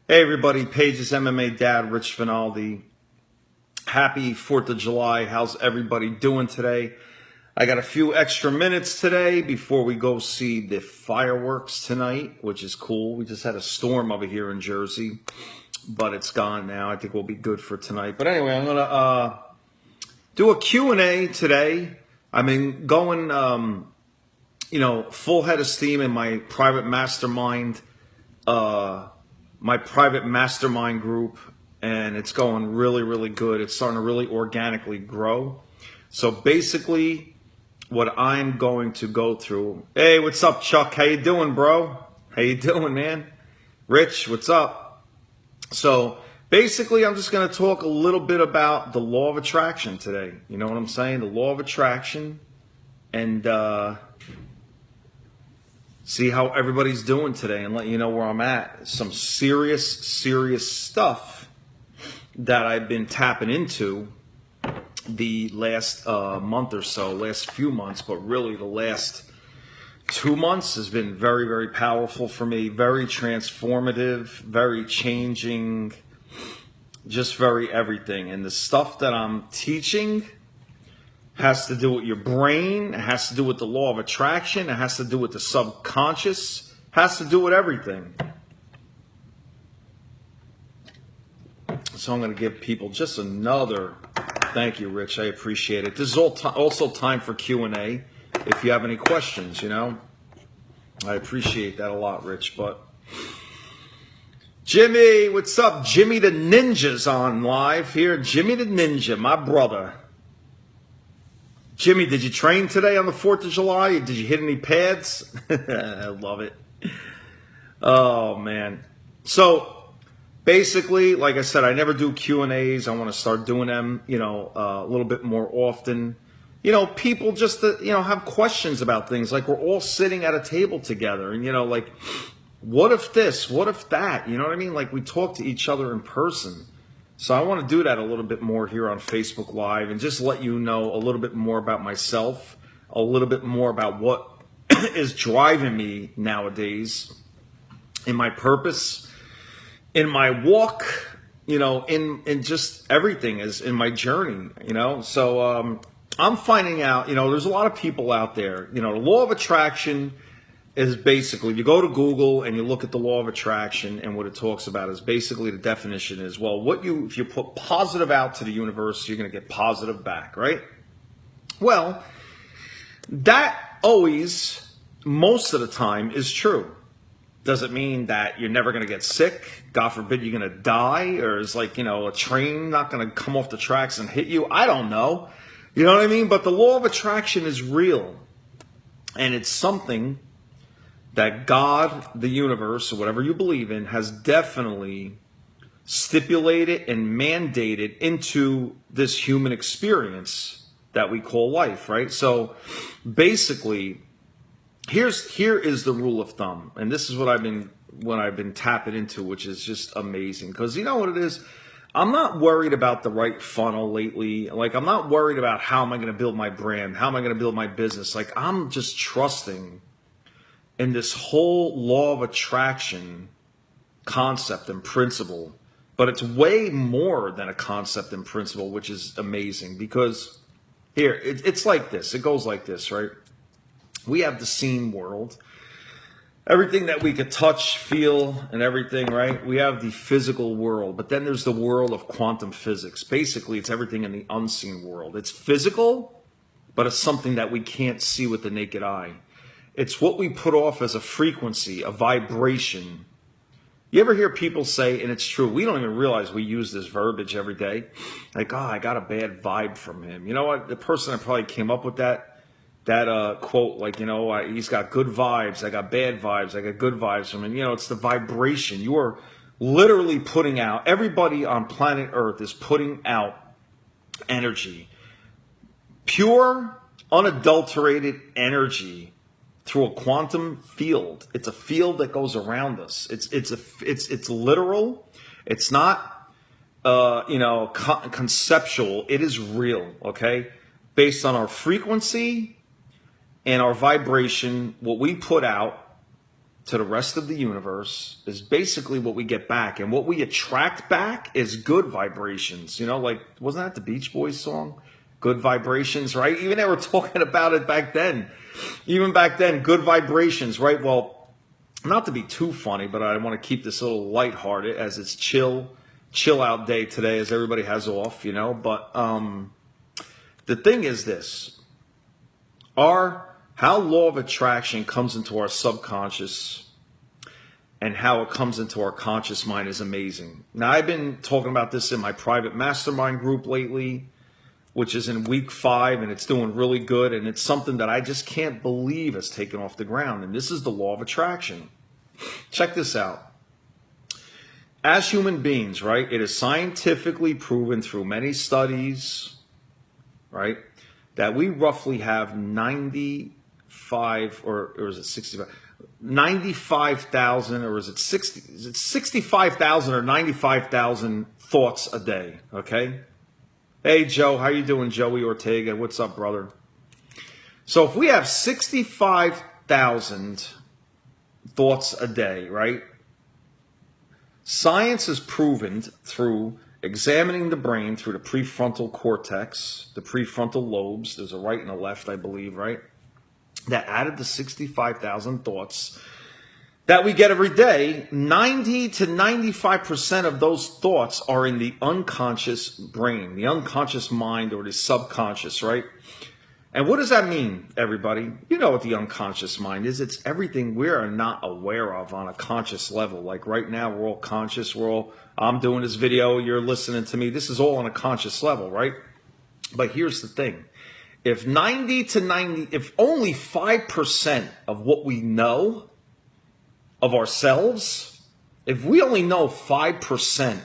Hey everybody, Page's MMA dad, Rich Finaldi. Happy 4th of July. How's everybody doing today? I got a few extra minutes today before we go see the fireworks tonight, which is cool. We just had a storm over here in Jersey, but it's gone now. I think we'll be good for tonight. But anyway, I'm going to do a Q&A today. I've been going, full head of steam in my private mastermind group, and it's going really, really good. It's starting to really organically grow. So basically what I'm going to go through. Hey, what's up, Chuck? How you doing, bro? How you doing, man? Rich, what's up? So basically I'm just going to talk a little bit about the law of attraction today. You know what I'm saying? The law of attraction, and see how everybody's doing today and let you know where I'm at. Some serious stuff that I've been tapping into the last month or so, last few months, but really the last 2 months has been very, very powerful for me, very transformative, very changing, just very everything. And the stuff that I'm teaching has to do with your brain, it has to do with the law of attraction, it has to do with the subconscious, has to do with everything. So I'm going to give people just another, thank you, Rich, I appreciate it. This is also time for Q&A if you have any questions, I appreciate that a lot, Rich. But Jimmy, what's up? Jimmy the Ninja's on live here. Jimmy the Ninja, my brother. Jimmy, did you train today on the 4th of July? Did you hit any pads? I love it. Oh, man. So, basically, like I said, I never do Q&As. I want to start doing them, a little bit more often. People just, have questions about things. Like, we're all sitting at a table together. And, like, what if this? What if that? You know what I mean? Like, we talk to each other in person. So I want to do that a little bit more here on Facebook Live and just let you know a little bit more about myself, a little bit more about what is driving me nowadays in my purpose, in my walk, in just everything is in my journey, So I'm finding out, there's a lot of people out there, the law of attraction is basically, you go to Google and you look at the law of attraction, and what it talks about is basically the definition is, well, if you put positive out to the universe, you're going to get positive back, right? Well, that always, most of the time, is true. Does it mean that you're never going to get sick? God forbid you're going to die? Or is a train not going to come off the tracks and hit you? I don't know. You know what I mean? But the law of attraction is real. And it's something that God, the universe, or whatever you believe in, has definitely stipulated and mandated into this human experience that we call life, right? So basically, here is the rule of thumb, and this is what I've been tapping into, which is just amazing. Because you know what it is? I'm not worried about the right funnel lately. Like, I'm not worried about how am I going to build my brand, how am I going to build my business. Like, I'm just trusting in this whole law of attraction concept and principle. But it's way more than a concept and principle, which is amazing. Because here, it's like this. It goes like this, right? We have the seen world. Everything that we could touch, feel, and everything, right? We have the physical world. But then there's the world of quantum physics. Basically, it's everything in the unseen world. It's physical, but it's something that we can't see with the naked eye. It's what we put off as a frequency, a vibration. You ever hear people say, and it's true, we don't even realize we use this verbiage every day, like, oh, I got a bad vibe from him. You know what? The person that probably came up with that quote, like, he's got good vibes, I got bad vibes, I got good vibes from him. It's the vibration. You are literally putting out, everybody on planet Earth is putting out energy. Pure, unadulterated energy through a quantum field. It's a field that goes around us. It's literal. It's not conceptual. It is real, okay? Based on our frequency and our vibration, what we put out to the rest of the universe is basically what we get back. And what we attract back is good vibrations. You know, like, wasn't that the Beach Boys song? Good vibrations, right? Even they were talking about it back then. Even back then, good vibrations, right? Well, not to be too funny, but I want to keep this a little lighthearted as it's chill out day today as everybody has off, you know. But the thing is this. How law of attraction comes into our subconscious and how it comes into our conscious mind is amazing. Now, I've been talking about this in my private mastermind group lately, which is in week 5, and it's doing really good. And it's something that I just can't believe has taken off the ground. And this is the law of attraction. Check this out. As human beings, right, it is scientifically proven through many studies, right, that we roughly have 95, or is it 65? 95,000, or is it 60? Is it 65,000 or 95,000 thoughts a day? Okay. Hey Joe, how you doing, Joey Ortega? What's up, brother? So if we have 65,000 thoughts a day, right? Science has proven through examining the brain through the prefrontal cortex, the prefrontal lobes, there's a right and a left, I believe, right? That out of the 65,000 thoughts that we get every day, 90 to 95% of those thoughts are in the unconscious brain, the unconscious mind, or the subconscious, right? And what does that mean, everybody? You know what the unconscious mind is. It's everything we are not aware of on a conscious level. Like right now, we're all conscious. I'm doing this video. You're listening to me. This is all on a conscious level, right? But here's the thing. If only 5% of what we know of ourselves, if we only know 5%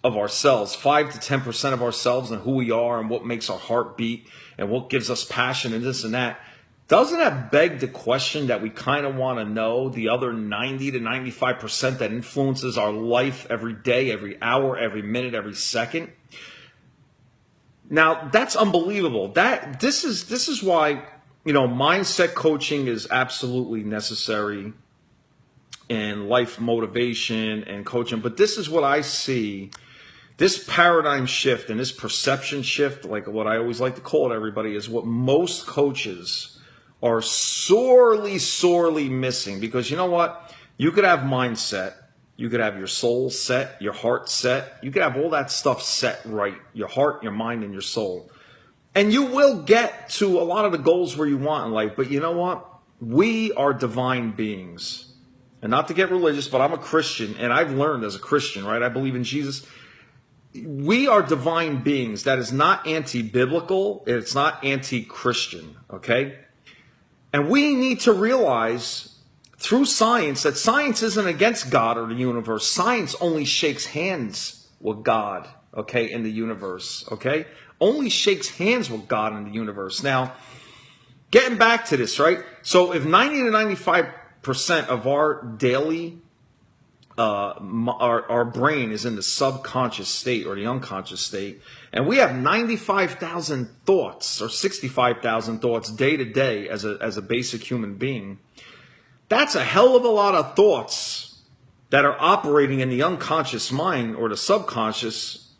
of ourselves, 5 to 10% of ourselves and who we are and what makes our heart beat and what gives us passion and this and that, doesn't that beg the question that we kind of want to know the other 90 to 95% that influences our life every day, every hour, every minute, every second? Now, that's unbelievable. This is why, you know, mindset coaching is absolutely necessary, and life motivation and coaching. But this is what I see. This paradigm shift and this perception shift, like what I always like to call it, everybody, is what most coaches are sorely missing. Because you know what? You could have mindset. You could have your soul set, your heart set. You could have all that stuff set right. Your heart, your mind, and your soul. And you will get to a lot of the goals where you want in life. But you know what? We are divine beings. And not to get religious, but I'm a Christian. And I've learned as a Christian, right? I believe in Jesus. We are divine beings. That is not anti-biblical. It's not anti-Christian, okay? And we need to realize through science that science isn't against God or the universe. Science only shakes hands with God, okay, in the universe, okay? Only shakes hands with God in the universe. Now, getting back to this, right? So if 90 to 95% of our daily our brain is in the subconscious state or the unconscious state, and we have 95,000 thoughts or 65,000 thoughts day to day as a basic human being. That's a hell of a lot of thoughts that are operating in the unconscious mind or the subconscious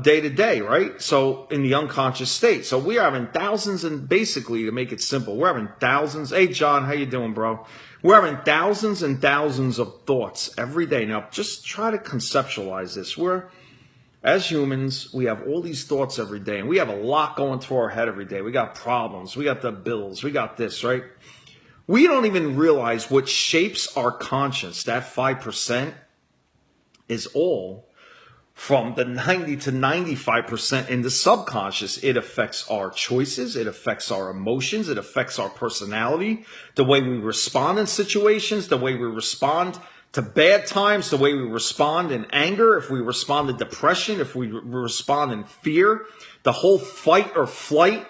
day to day, right? So in the unconscious state. So we are having thousands, and basically, to make it simple, we're having thousands. Hey, John, how you doing, bro? We're having thousands and thousands of thoughts every day. Now, just try to conceptualize this. As humans, we have all these thoughts every day, and we have a lot going through our head every day. We got problems. We got the bills. We got this, right? We don't even realize what shapes our conscience. That 5% is all from the 90 to 95% in the subconscious. It affects our choices. It affects our emotions. It affects our personality, the way we respond in situations, the way we respond to bad times, the way we respond in anger, if we respond to depression, if we respond in fear. The whole fight or flight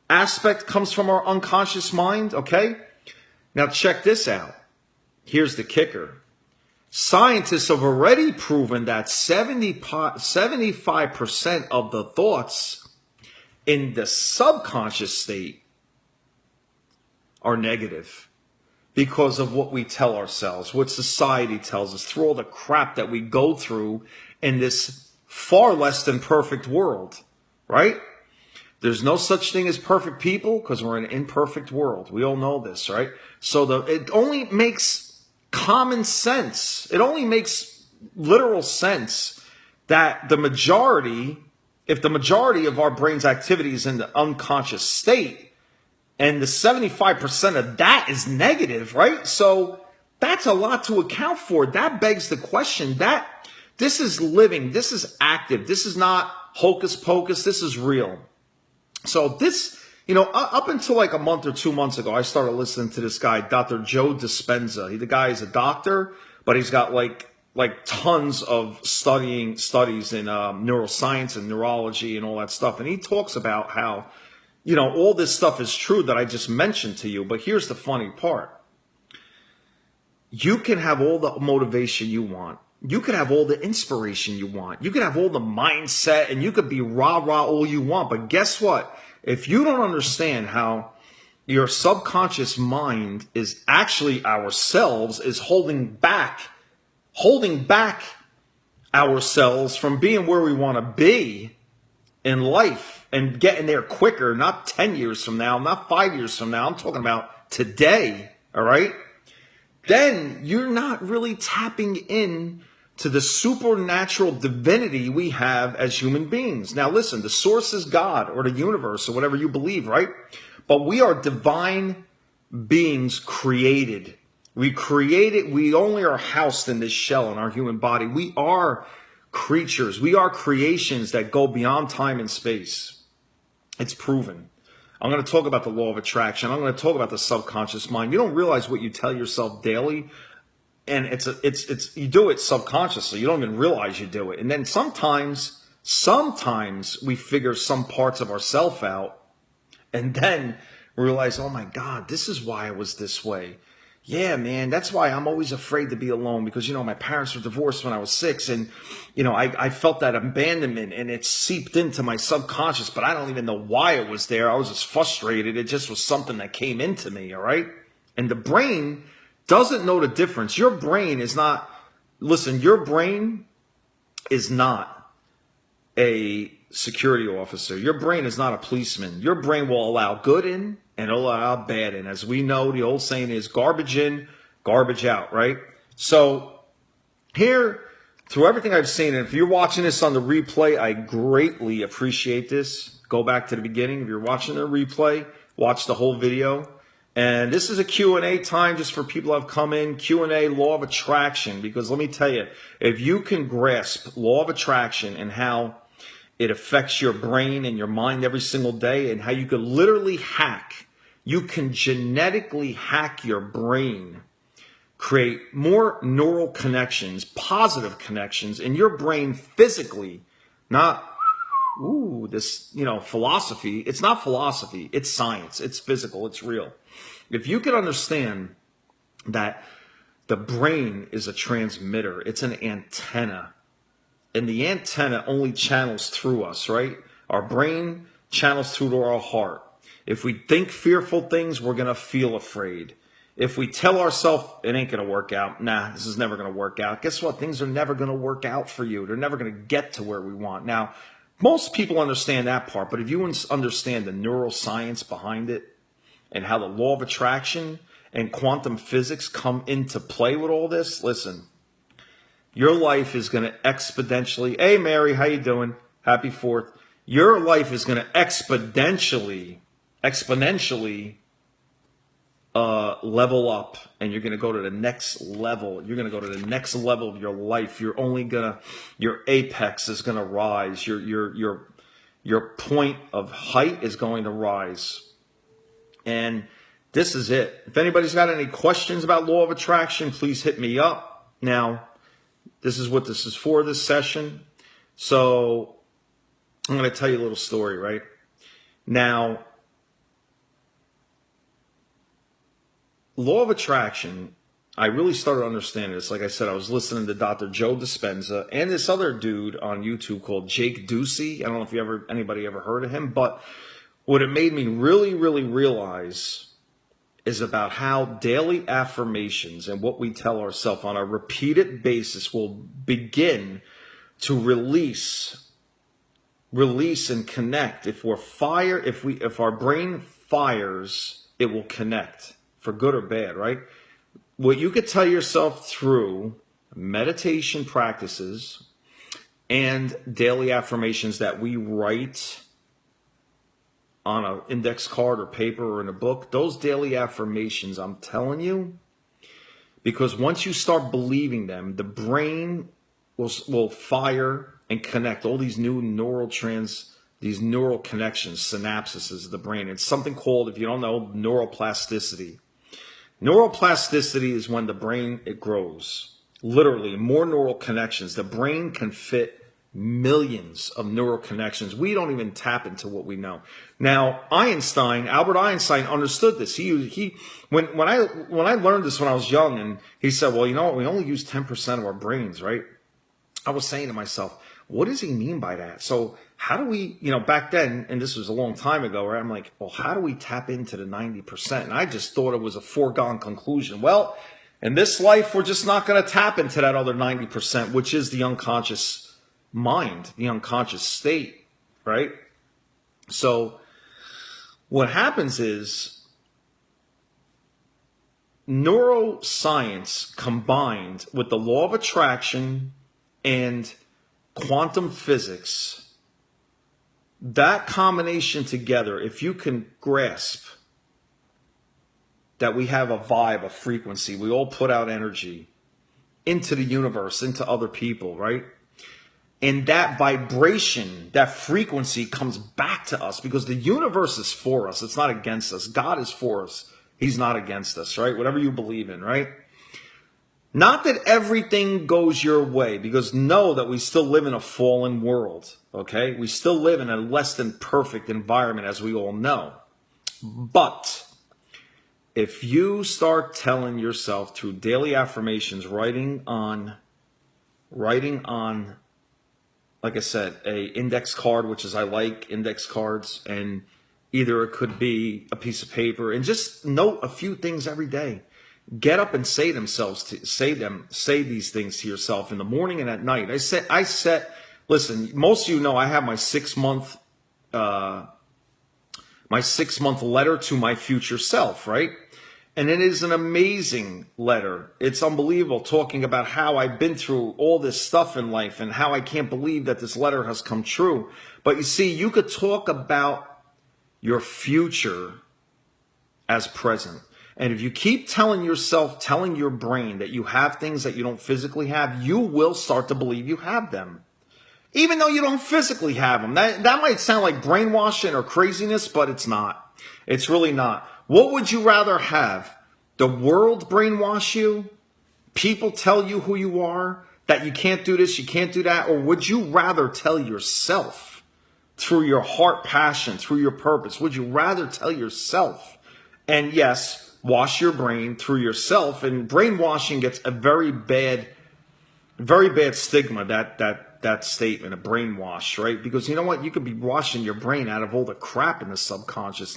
aspect comes from our unconscious mind, okay? Now check this out. Here's the kicker. Scientists have already proven that 75% of the thoughts in the subconscious state are negative. because of what we tell ourselves, what society tells us, through all the crap that we go through in this far less than perfect world, right? There's no such thing as perfect people because we're in an imperfect world. We all know this, right? So it only makes common sense. It only makes literal sense that if the majority of our brain's activity is in the unconscious state, and the 75% of that is negative, right? So that's a lot to account for. That begs the question that this is living, this is active, this is not hocus pocus, this is real. So this, up until like a month or 2 months ago, I started listening to this guy, Dr. Joe Dispenza. The guy is a doctor, but he's got like tons of studies in neuroscience and neurology and all that stuff. And he talks about how, all this stuff is true that I just mentioned to you. But here's the funny part. You can have all the motivation you want. You could have all the inspiration you want. You could have all the mindset, and you could be rah-rah all you want. But guess what? If you don't understand how your subconscious mind is actually ourselves, is holding back ourselves from being where we want to be in life and getting there quicker, not 10 years from now, not 5 years from now. I'm talking about today, all right? Then you're not really tapping in to the supernatural divinity we have as human beings. Now listen, the source is God or the universe or whatever you believe, right? But we are divine beings created. We only are housed in this shell in our human body. We are creatures. We are creations that go beyond time and space. It's proven. I'm going to talk about the law of attraction. I'm going to talk about the subconscious mind. You don't realize what you tell yourself daily. And you do it subconsciously. You don't even realize you do it. And then sometimes we figure some parts of ourselves out and then realize, oh my God, this is why I was this way. Yeah, man, that's why I'm always afraid to be alone because, my parents were divorced when I was 6 and, I felt that abandonment and it seeped into my subconscious, but I don't even know why it was there. I was just frustrated. It just was something that came into me, all right? And the brain doesn't know the difference. Your brain is not a security officer. Your brain is not a policeman. Your brain will allow good in and it'll allow bad in. As we know, the old saying is garbage in, garbage out, right? So here, through everything I've seen, and if you're watching this on the replay, I greatly appreciate this. Go back to the beginning. If you're watching the replay, watch the whole video. And this is a Q&A time just for people who have come in. Q&A, law of attraction. Because let me tell you, if you can grasp law of attraction and how it affects your brain and your mind every single day and how you can literally you can genetically hack your brain, create more neural connections, positive connections in your brain physically, not philosophy. It's not philosophy. It's science. It's physical. It's real. If you can understand that the brain is a transmitter, it's an antenna, and the antenna only channels through us, right? Our brain channels through to our heart. If we think fearful things, we're going to feel afraid. If we tell ourselves it ain't going to work out, this is never going to work out, guess what? Things are never going to work out for you. They're never going to get to where we want. Now, most people understand that part, but if you understand the neuroscience behind it and how the law of attraction and quantum physics come into play with all this, listen, your life is going to exponentially, hey Mary, how you doing? Happy 4th. Your life is going to exponentially level up, and you're going to go to the next level. You're going to go to the next level of your life. Your apex is going to rise. Your point of height is going to rise. And this is it. If anybody's got any questions about law of attraction, please hit me up. Now, this is what this is for, this session. So I'm going to tell you a little story, right? Now, law of attraction, I really started understanding this. Like I said, I was listening to Dr. Joe Dispenza and this other dude on YouTube called Jake Ducey. I don't know if anybody ever heard of him, but what it made me really, really realize is about how daily affirmations and what we tell ourselves on a repeated basis will begin to release and connect. If our brain fires, it will connect for good or bad, right? What you could tell yourself through meditation practices and daily affirmations that we write on an index card or paper or in a book, those daily affirmations, I'm telling you, because once you start believing them, the brain will fire and connect all these new these neural connections, synapses of the brain. It's something called, if you don't know, neuroplasticity. Neuroplasticity is when the brain, it grows. Literally, more neural connections. The brain can fit millions of neural connections. We don't even tap into what we know. Now, Albert Einstein understood this. When I learned this when I was young, and he said, well, you know what, we only use 10% of our brains, right? I was saying to myself, what does he mean by that? So how do we, back then, and this was a long time ago, right? I'm like, well, how do we tap into the 90%? And I just thought it was a foregone conclusion. Well, in this life, we're just not going to tap into that other 90%, which is the unconscious mind, the unconscious state, right? So what happens is neuroscience combined with the law of attraction and quantum physics, that combination together, if you can grasp that we have a vibe, a frequency, we all put out energy into the universe, into other people, right? And that vibration, that frequency comes back to us because the universe is for us. It's not against us. God is for us. He's not against us, right? Whatever you believe in, right? Not that everything goes your way, because know that we still live in a fallen world, okay? We still live in a less than perfect environment, as we all know. But if you start telling yourself through daily affirmations, writing on, like I said, a index card, which is, I like index cards, and either it could be a piece of paper, and just note a few things every day. Get up and say these things to yourself in the morning and at night. Listen, most of you know I have my 6-month letter to my future self, right? And it is an amazing letter. It's unbelievable, talking about how I've been through all this stuff in life and how I can't believe that this letter has come true. But you see, you could talk about your future as present. And if you keep telling your brain that you have things that you don't physically have, you will start to believe you have them. Even though you don't physically have them. That might sound like brainwashing or craziness, but it's not. It's really not. What would you rather have? The world brainwash you? People tell you who you are? That you can't do this, you can't do that? Or would you rather tell yourself through your heart passion, through your purpose? Would you rather tell yourself? And yes, wash your brain through yourself. And brainwashing gets a very bad stigma, that statement, a brainwash, right? Because you know what? You could be washing your brain out of all the crap in the subconscious,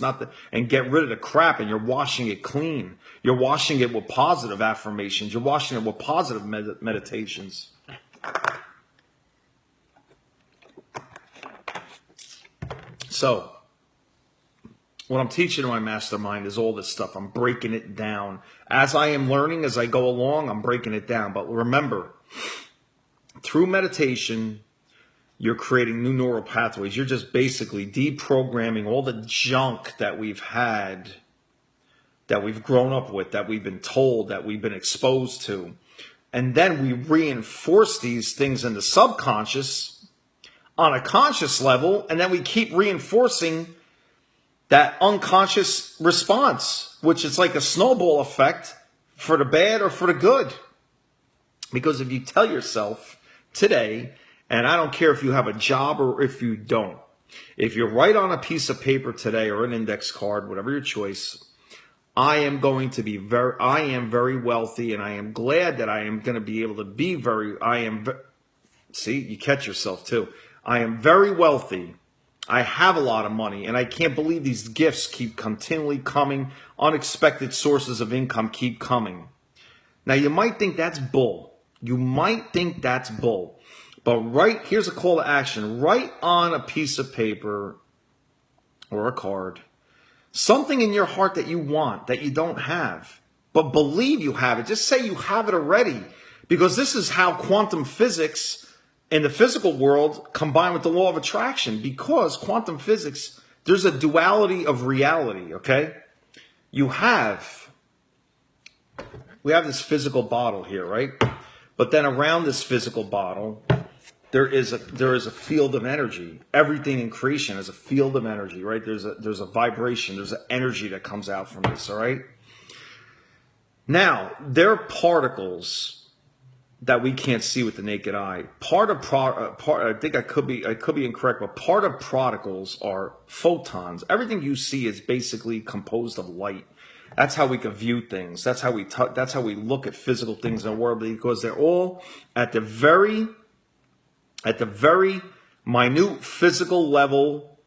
and get rid of the crap, and you're washing it clean. You're washing it with positive affirmations. You're washing it with positive meditations. So, what I'm teaching in my mastermind is all this stuff. I'm breaking it down. As I am learning, as I go along, I'm breaking it down. But remember, through meditation, you're creating new neural pathways. You're just basically deprogramming all the junk that we've had, that we've grown up with, that we've been told, that we've been exposed to. And then we reinforce these things in the subconscious on a conscious level, and then we keep reinforcing that unconscious response, which is like a snowball effect for the bad or for the good. Because if you tell yourself today, and I don't care if you have a job or if you don't, if you write on a piece of paper today or an index card, whatever your choice, I am very wealthy, and I am glad that I am going to be able to be see, you catch yourself too. I am very wealthy. I have a lot of money, and I can't believe these gifts keep continually coming. Unexpected sources of income keep coming. Now, you might think that's bull. You might think that's bull. But here's a call to action. Write on a piece of paper or a card something in your heart that you want, that you don't have. But believe you have it. Just say you have it already. Because this is how quantum physics in the physical world combine with the law of attraction, because quantum physics, there's a duality of reality, okay? We have this physical bottle here, right? But then around this physical bottle, there is a field of energy. Everything in creation is a field of energy, right? There's a vibration, there's an energy that comes out from this, all right? Now, there are particles that we can't see with the naked eye. I think I could be incorrect, but part of particles are photons. Everything you see is basically composed of light. That's how we can view things. That's how we look at physical things in the world, because they're all at the very minute physical level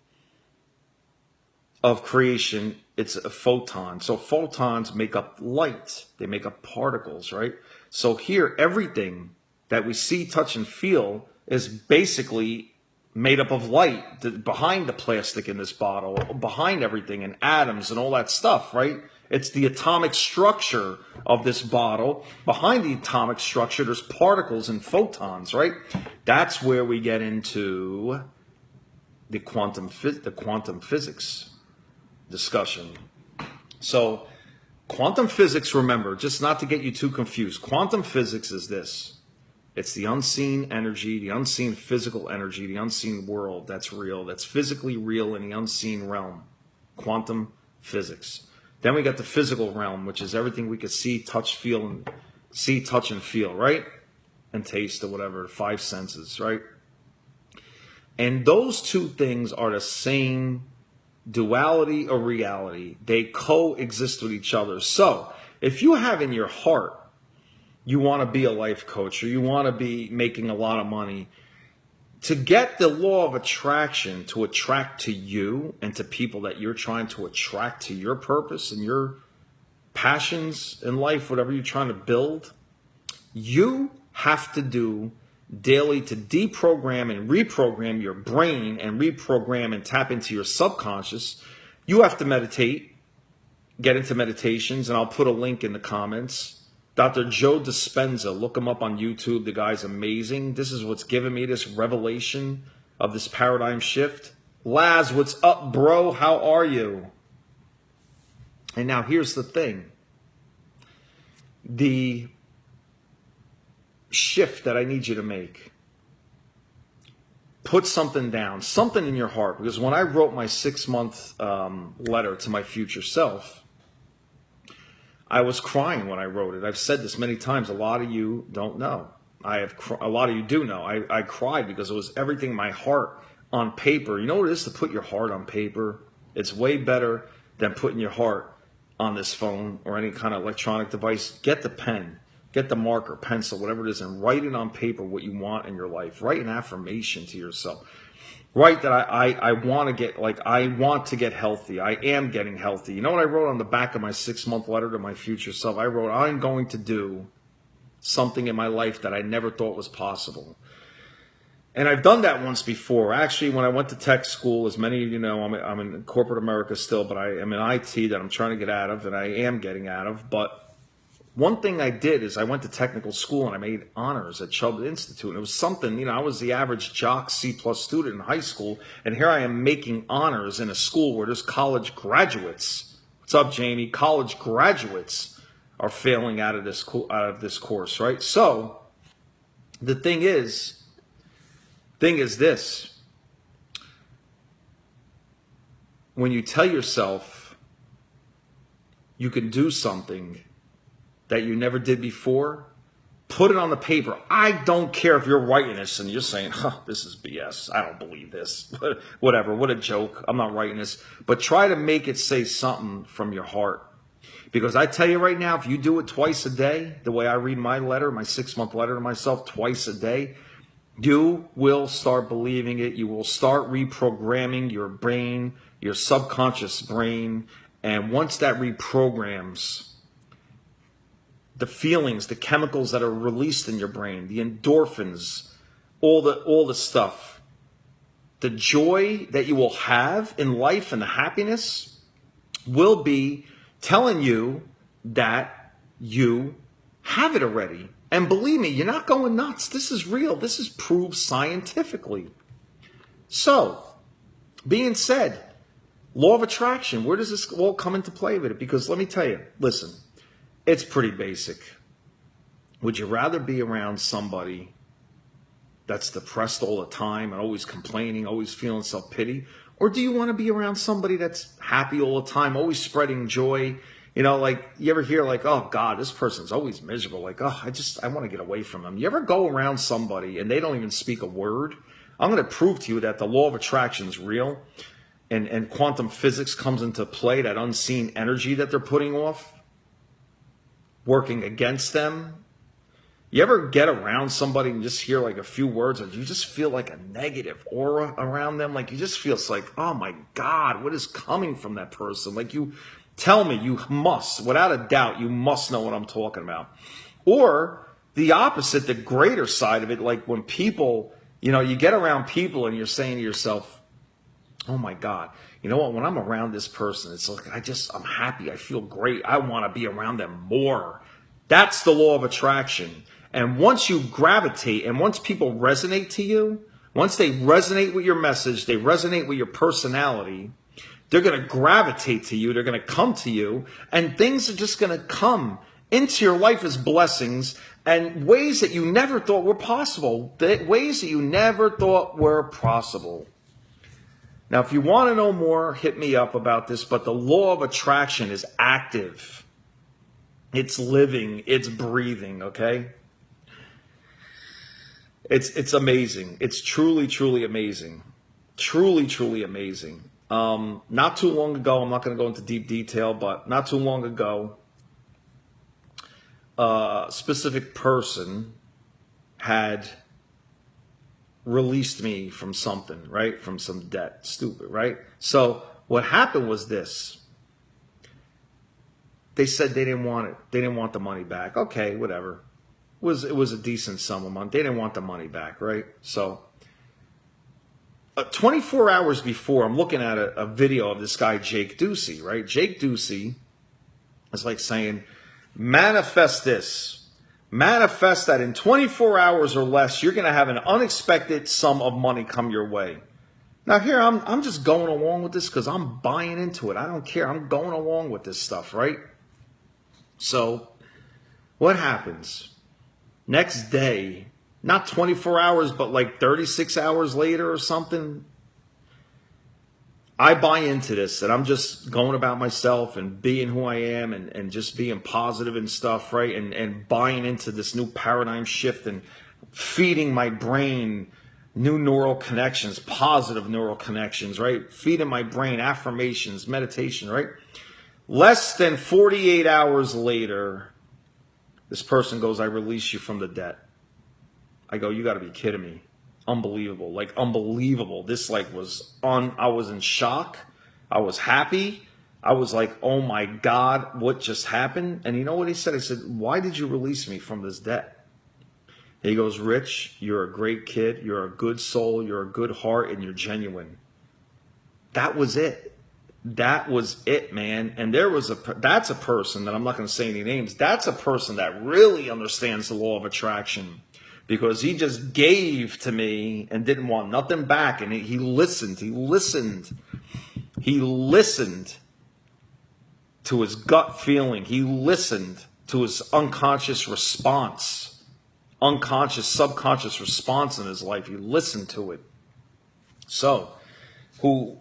of creation. It's a photon. So photons make up light. They make up particles, right? So here, everything that we see, touch, and feel is basically made up of light. Behind the plastic in this bottle, behind everything, and atoms and all that stuff, right? It's the atomic structure of this bottle. Behind the atomic structure, there's particles and photons, right? That's where we get into the quantum physics discussion. So quantum physics, remember, just not to get you too confused, quantum physics is this. It's the unseen energy, the unseen physical energy, the unseen world that's real, that's physically real in the unseen realm. Quantum physics. Then we got the physical realm, which is everything we could see, touch, feel, right? And taste or whatever, the five senses, right? And those two things are the same duality or reality. They coexist with each other. So if you have in your heart, you want to be a life coach, or you want to be making a lot of money, to get the law of attraction to attract to you and to people that you're trying to attract to your purpose and your passions in life, whatever you're trying to build, you have to do daily to deprogram and reprogram your brain and reprogram and tap into your subconscious. You have to meditate, get into meditations, and I'll put a link in the comments. Dr. Joe Dispenza, look him up on YouTube. The guy's amazing. This is what's given me this revelation of this paradigm shift. Laz, what's up, bro? How are you? And now here's the thing. The shift that I need you to make. Put something down, something in your heart. Because when I wrote my 6-month letter to my future self, I was crying when I wrote it. I've said this many times. A lot of you don't know. A lot of you do know. I cried because it was everything in my heart on paper. You know what it is to put your heart on paper? It's way better than putting your heart on this phone or any kind of electronic device. Get the pen, get the marker, pencil, whatever it is, and write it on paper what you want in your life. Write an affirmation to yourself. Write that I want to get healthy. I am getting healthy. You know what I wrote on the back of my 6-month letter to my future self? I wrote, I'm going to do something in my life that I never thought was possible. And I've done that once before. Actually, when I went to tech school, as many of you know, I'm in corporate America still, but I am in IT that I'm trying to get out of, and I am getting out of. But one thing I did is I went to technical school and I made honors at Chubb Institute. And it was something, I was the average jock C+ student in high school. And here I am making honors in a school where there's college graduates. What's up, Jamie? College graduates are failing out of this course, right? So the thing is this. When you tell yourself you can do something that you never did before, put it on the paper. I don't care if you're writing this and you're saying, this is BS. I don't believe this. Whatever, what a joke. I'm not writing this. But try to make it say something from your heart. Because I tell you right now, if you do it twice a day, the way I read my letter, my 6-month letter to myself twice a day, You will start believing it. You will start reprogramming your brain, your subconscious brain. And once that reprograms, the feelings, the chemicals that are released in your brain, the endorphins, all the stuff, the joy that you will have in life and the happiness will be telling you that you have it already. And believe me, you're not going nuts. This is real. This is proved scientifically. So, being said, law of attraction, where does this all come into play with it? Because let me tell you, listen, it's pretty basic. Would you rather be around somebody that's depressed all the time and always complaining, always feeling self-pity? Or do you want to be around somebody that's happy all the time, always spreading joy? You know, like, you ever hear like, oh God, this person's always miserable. Like, oh, I want to get away from them. You ever go around somebody and they don't even speak a word? I'm going to prove to you that the law of attraction is real, and quantum physics comes into play, that unseen energy that they're putting off, working against them. You ever get around somebody and just hear like a few words and you just feel like a negative aura around them? Like, you just feel like, oh my God, what is coming from that person? Like, you tell me, you must, without a doubt, you must know what I'm talking about. Or the opposite, the greater side of it, like when people, you know, you get around people and you're saying to yourself, oh my God, you know what, when I'm around this person, it's like, I'm happy, I feel great, I want to be around them more. That's the law of attraction. And once you gravitate, and once people resonate to you, once they resonate with your message, they resonate with your personality, they're going to gravitate to you, they're going to come to you, and things are just going to come into your life as blessings, and ways that you never thought were possible, ways that you never thought were possible. Now, if you want to know more, hit me up about this, but the law of attraction is active. It's living, it's breathing, okay? It's amazing. It's truly, truly amazing. Truly, truly amazing. Not too long ago, I'm not going to go into deep detail, but not too long ago, a specific person had released me from something, right? From some debt. Stupid, right? So what happened was this. They said they didn't want it. They didn't want the money back. Okay, whatever. It was a decent sum of money. They didn't want the money back, right? So 24 hours before, I'm looking at a video of this guy, Jake Ducey, right? Jake Ducey is like saying, manifest this. Manifest that in 24 hours or less, you're going to have an unexpected sum of money come your way. Now here, I'm just going along with this because I'm buying into it. I don't care. I'm going along with this stuff, right? So what happens? Next day, not 24 hours, but like 36 hours later or something, I buy into this, and I'm just going about myself and being who I am, and just being positive and stuff, right? And buying into this new paradigm shift and feeding my brain new neural connections, positive neural connections, right? Feeding my brain affirmations, meditation, right? Less than 48 hours later, this person goes, I release you from the debt. I go, you got to be kidding me. Unbelievable. Like, unbelievable. This I was in shock. I was happy. I was like, oh my God, what just happened? And you know what he said? I said, why did you release me from this debt? He goes, Rich, you're a great kid. You're a good soul. You're a good heart, and you're genuine. That was it. That was it, man. And that's a person that I'm not going to say any names. That's a person that really understands the law of attraction, because he just gave to me and didn't want nothing back. And he listened. He listened to his gut feeling. He listened to his unconscious response, subconscious response in his life. He listened to it. So,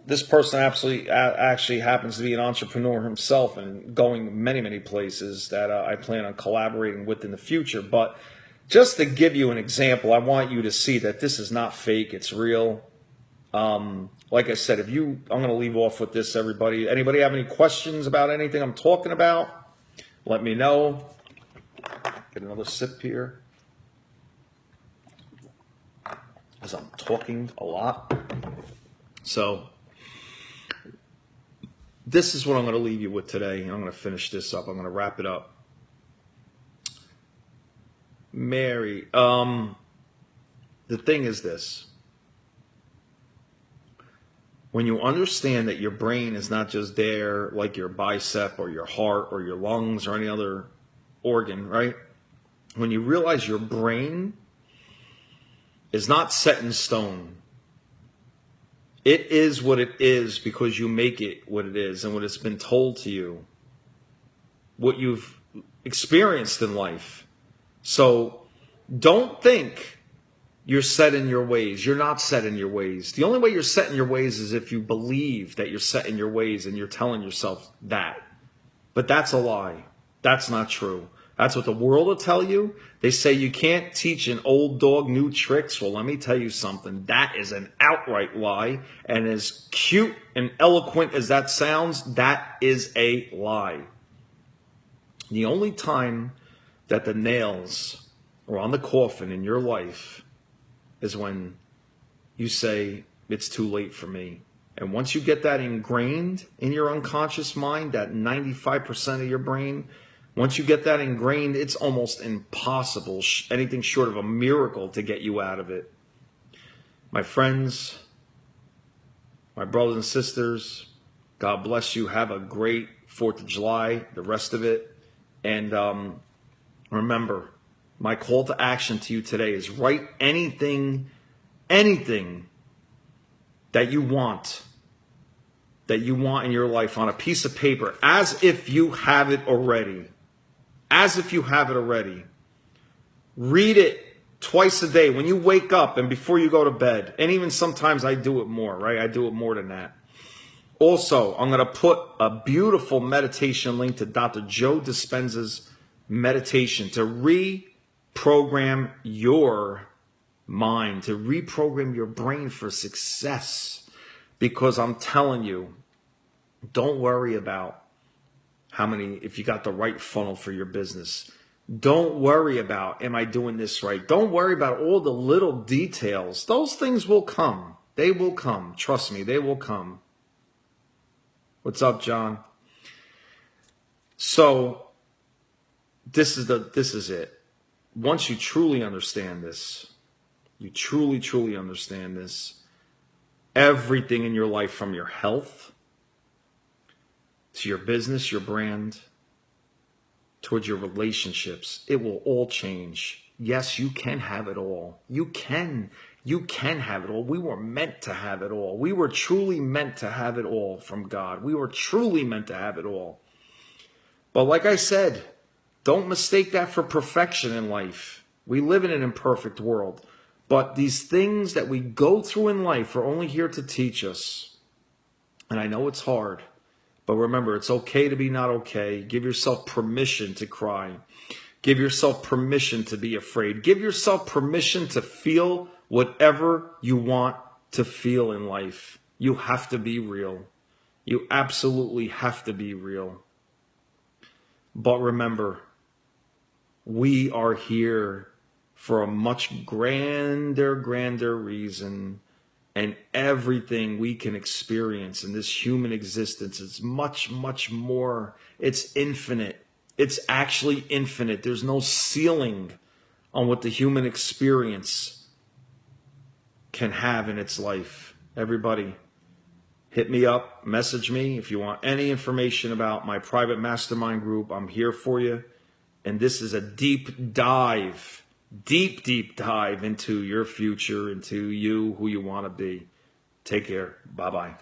this person actually happens to be an entrepreneur himself and going many, many places that I plan on collaborating with in the future. But just to give you an example, I want you to see that this is not fake. It's real. Like I said, I'm going to leave off with this, everybody. Anybody have any questions about anything I'm talking about? Let me know. Get another sip here. because I'm talking a lot. So this is what I'm going to leave you with today. I'm going to finish this up. I'm going to wrap it up. Mary, the thing is this. When you understand that your brain is not just there like your bicep or your heart or your lungs or any other organ, right? When you realize your brain is not set in stone, it is what it is because you make it what it is and what it's been told to you, what you've experienced in life. So don't think you're set in your ways. You're not set in your ways. The only way you're set in your ways is if you believe that you're set in your ways and you're telling yourself that. But that's a lie. That's not true. That's what the world will tell you. They say you can't teach an old dog new tricks. Well, let me tell you something. That is an outright lie. And as cute and eloquent as that sounds, that is a lie. The only time that the nails are on the coffin in your life is when you say, it's too late for me. And once you get that ingrained in your unconscious mind, that 95% of your brain, once you get that ingrained, it's almost impossible, anything short of a miracle, to get you out of it. My friends, my brothers and sisters, God bless you. Have a great 4th of July, the rest of it. And remember, my call to action to you today is write anything that you want in your life on a piece of paper as if you have it already. As if you have it already. Read it twice a day when you wake up and before you go to bed. And even sometimes I do it more, right? I do it more than that. Also, I'm going to put a beautiful meditation link to Dr. Joe Dispenza's meditation to reprogram your mind, to reprogram your brain for success. Because I'm telling you, don't worry about if you got the right funnel for your business. Don't worry about, am I doing this right? Don't worry about all the little details. Those things will come. They will come. Trust me, they will come. What's up, John? So this is it. Once you truly understand this, you truly understand this, everything in your life, from your health to your business, your brand, towards your relationships, it will all change. Yes, you can have it all. You can have it all. We were meant to have it all. We were truly meant to have it all from God. We were truly meant to have it all. But like I said, don't mistake that for perfection in life. We live in an imperfect world. But these things that we go through in life are only here to teach us. And I know it's hard. But remember, it's okay to be not okay. Give yourself permission to cry. Give yourself permission to be afraid. Give yourself permission to feel whatever you want to feel in life. You have to be real. You absolutely have to be real. But remember, we are here for a much grander reason. And everything we can experience in this human existence is much more. It's infinite. It's actually infinite. There's no ceiling on what the human experience can have in its life. Everybody, hit me up, message me if you want any information about my private mastermind group. I'm here for you. And this is a deep dive into your future, into you, who you want to be. Take care. Bye-bye.